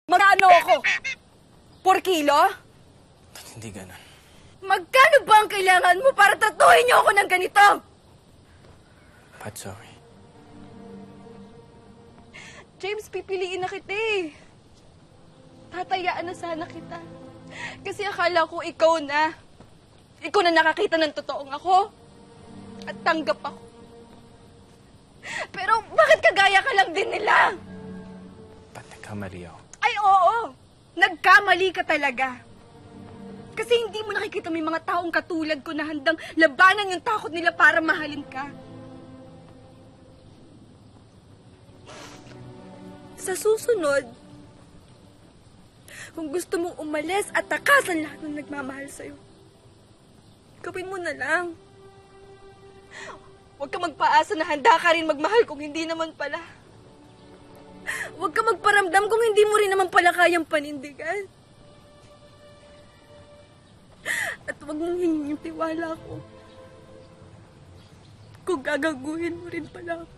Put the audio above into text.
Magkano ako? 4 kilo? Hindi ganun. Magkano ba ang kailangan mo para tratuhin niyo ako ng ganito? Pat, sorry. James, pipiliin na kita eh. Tatayaan na sana kita. Kasi akala ko ikaw na. Ikaw na nakakita ng totoong ako. At tanggap ako. Pero bakit kagaya ka lang din nila? Pat, nagkamali ako. Ay oo, nagkamali ka talaga. Kasi hindi mo nakikita may mga taong katulad ko na handang labanan yung takot nila para mahalin ka. Sa susunod, kung gusto mong umalis at takasan lahat ng nagmamahal sa'yo, gawin mo na lang. Huwag ka magpaasa na handa ka rin magmahal kung hindi naman pala. Huwag ka magparamdam kung hindi mo rin naman pala kayang panindigan. At huwag mong hingin yung tiwala ko kung gagaguhin mo rin pala ako.